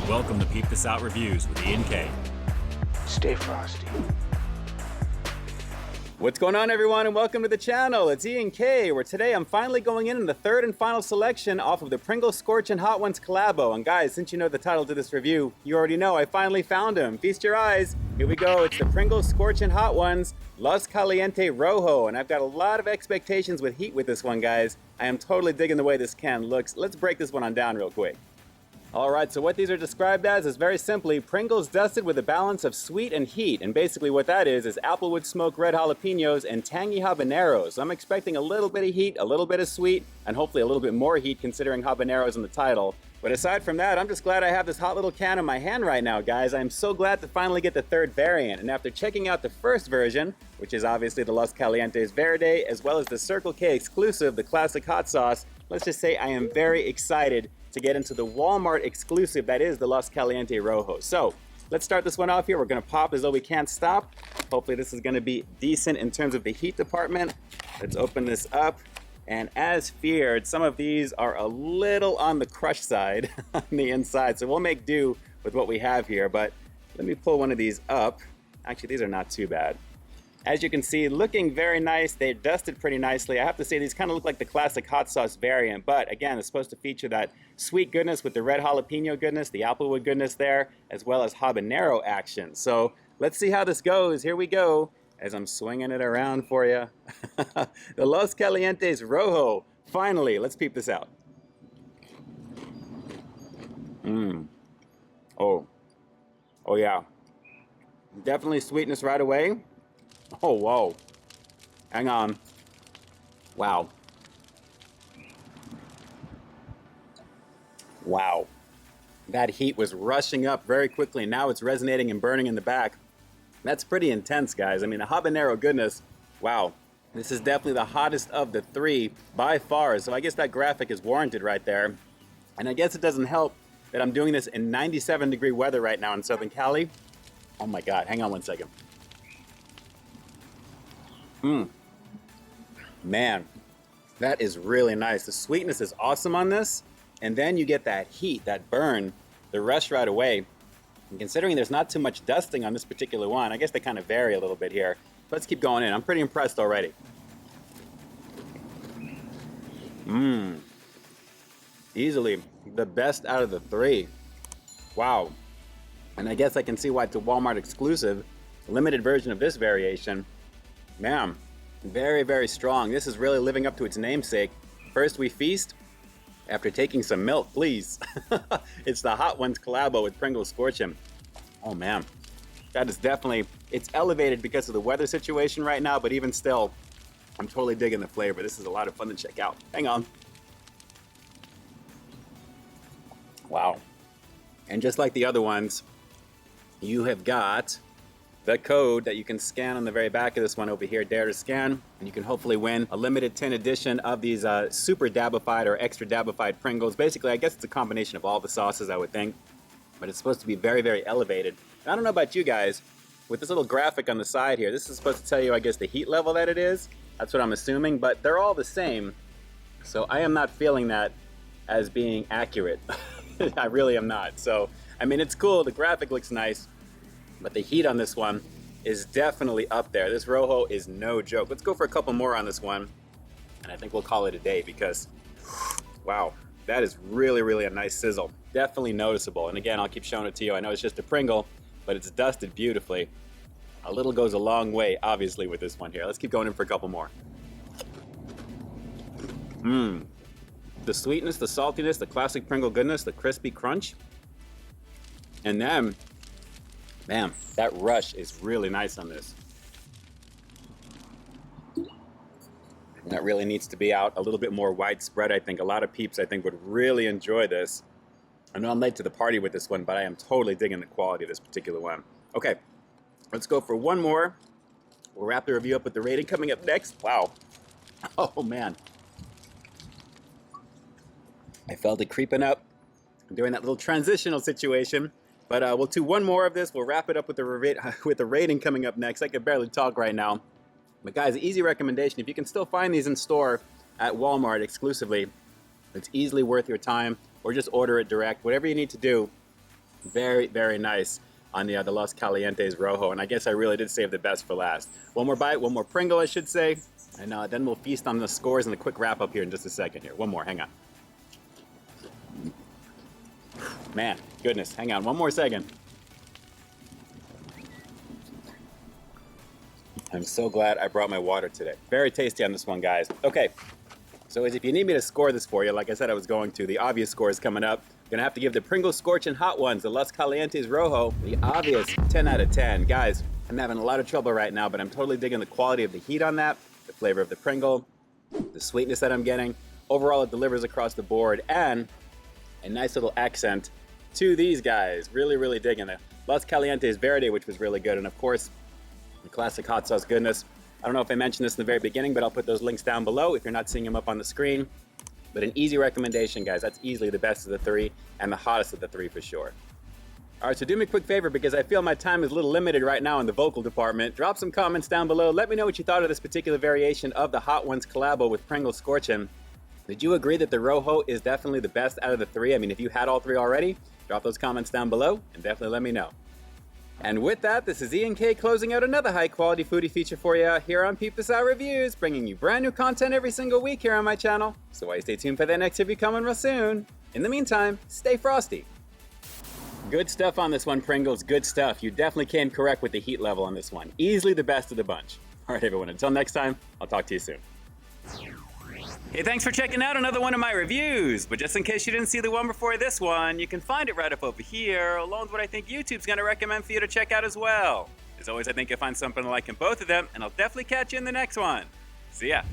Welcome to Peep This Out Reviews with Ian K. Stay frosty. What's going on, everyone, and welcome to the channel. It's Ian K, where today I'm finally going in the third and final selection off of the Pringles Scorchin' Hot Ones collabo. And guys, since you know the title to this review, you already know I finally found him. Feast your eyes. Here we go. It's the Pringles Scorchin' Hot Ones Los Caliente Rojo, and I've got a lot of expectations with heat with this one, guys. I am totally digging the way this can looks. Let's break this one on down real quick. Alright, so what these are described as is very simply Pringles dusted with a balance of sweet and heat. And basically what that is applewood smoked red jalapenos and tangy habaneros. So I'm expecting a little bit of heat, a little bit of sweet, and hopefully a little bit more heat considering habaneros in the title. But aside from that, I'm just glad I have this hot little can in my hand right now, guys. I'm so glad to finally get the third variant. And after checking out the first version, which is obviously the Los Calientes Verde, as well as the Circle K exclusive, the classic hot sauce, let's just say I am very excited to get into the Walmart exclusive that is the Los Caliente Rojo. So let's start this one off here. We're gonna pop as though we can't stop. Hopefully this is gonna be decent in terms of the heat department. Let's open this up. And as feared, some of these are a little on the crush side on the inside. So we'll make do with what we have here, but let me pull one of these up. Actually, these are not too bad. As you can see, looking very nice. They're dusted pretty nicely. I have to say these kind of look like the classic hot sauce variant, but again, it's supposed to feature that sweet goodness with the red jalapeno goodness, the applewood goodness there, as well as habanero action. So let's see how this goes. Here we go, as I'm swinging it around for you. The Los Calientes Rojo. Finally, let's peep this out. Oh yeah. Definitely sweetness right away. Oh, whoa. Hang on. Wow. Wow. That heat was rushing up very quickly. Now it's resonating and burning in the back. That's pretty intense, guys. I mean, the habanero goodness. Wow. This is definitely the hottest of the three by far. So I guess that graphic is warranted right there. And I guess it doesn't help that I'm doing this in 97-degree weather right now in Southern Cali. Oh my God. Hang on one second. Man, that is really nice. The sweetness is awesome on this, and then you get that heat, that burn, the rush right away. And considering there's not too much dusting on this particular one, I guess they kind of vary a little bit here. Let's keep going in. I'm pretty impressed already. Easily the best out of the three. Wow. And I guess I can see why it's a Walmart exclusive, limited version of this variation. Man, very, very strong. This is really living up to its namesake. First we feast, after taking some milk, please. It's the Hot Ones collabo with Pringles Scorchin'. Oh man, that is definitely, it's elevated because of the weather situation right now, but even still, I'm totally digging the flavor. This is a lot of fun to check out. Hang on. Wow. And just like the other ones, you have got the code that you can scan on the very back of this one over here, Dare to Scan, and you can hopefully win a limited 10 edition of these super dabified or extra dabified Pringles. Basically, I guess it's a combination of all the sauces, I would think, but it's supposed to be very, very elevated. And I don't know about you guys, with this little graphic on the side here, this is supposed to tell you, I guess, the heat level that it is. That's what I'm assuming, but they're all the same, so I am not feeling that as being accurate. I really am not. So, I mean, it's cool, the graphic looks nice, but the heat on this one is definitely up there. This Rojo is no joke. Let's go for a couple more on this one, and I think we'll call it a day because, wow, that is really, really a nice sizzle. Definitely noticeable. And again, I'll keep showing it to you. I know it's just a Pringle, but it's dusted beautifully. A little goes a long way, obviously, with this one here. Let's keep going in for a couple more. The sweetness, the saltiness, the classic Pringle goodness, the crispy crunch. And then, man, that rush is really nice on this. That really needs to be out a little bit more widespread, I think. A lot of peeps, I think, would really enjoy this. I know I'm late to the party with this one, but I am totally digging the quality of this particular one. Okay, let's go for one more. We'll wrap the review up with the rating coming up next. Wow. Oh, man. I felt it creeping up during that little transitional situation. But we'll do one more of this. We'll wrap it up with the rating coming up next. I could barely talk right now. But guys, easy recommendation. If you can still find these in store at Walmart exclusively, it's easily worth your time, or just order it direct. Whatever you need to do, Very, very nice on the Los Calientes Rojo, and I guess I really did save the best for last. One more bite, one more Pringle, I should say, and then we'll feast on the scores and the quick wrap up here in just a second here. One more, hang on. Man, goodness, hang on, one more second. I'm so glad I brought my water today. Very tasty on this one, guys. Okay, so if you need me to score this for you, like I said I was going to, the obvious score is coming up. Gonna have to give the Pringles Scorchin' Hot Ones, the Los Calientes Rojo, the obvious 10 out of 10. Guys, I'm having a lot of trouble right now, but I'm totally digging the quality of the heat on that, the flavor of the Pringle, the sweetness that I'm getting. Overall, it delivers across the board, and a nice little accent to these guys. Really, really digging it. Los Calientes Verde, which was really good, and of course, the classic hot sauce goodness. I don't know if I mentioned this in the very beginning, but I'll put those links down below if you're not seeing them up on the screen. But an easy recommendation, guys. That's easily the best of the three and the hottest of the three for sure. All right, so do me a quick favor because I feel my time is a little limited right now in the vocal department. Drop some comments down below. Let me know what you thought of this particular variation of the Hot Ones collabo with Pringles Scorchin'. Did you agree that the Rojo is definitely the best out of the three? I mean, if you had all three already, drop those comments down below and definitely let me know. And with that, this is Ian K closing out another high-quality foodie feature for you here on Peep This Out Reviews, bringing you brand new content every single week here on my channel. So why stay tuned for that next review coming real soon. In the meantime, stay frosty. Good stuff on this one, Pringles. Good stuff. You definitely came correct with the heat level on this one. Easily the best of the bunch. All right, everyone. Until next time, I'll talk to you soon. Hey, thanks for checking out another one of my reviews. But just in case you didn't see the one before this one, you can find it right up over here, along with what I think YouTube's going to recommend for you to check out as well. As always, I think you'll find something I like in both of them, and I'll definitely catch you in the next one. See ya.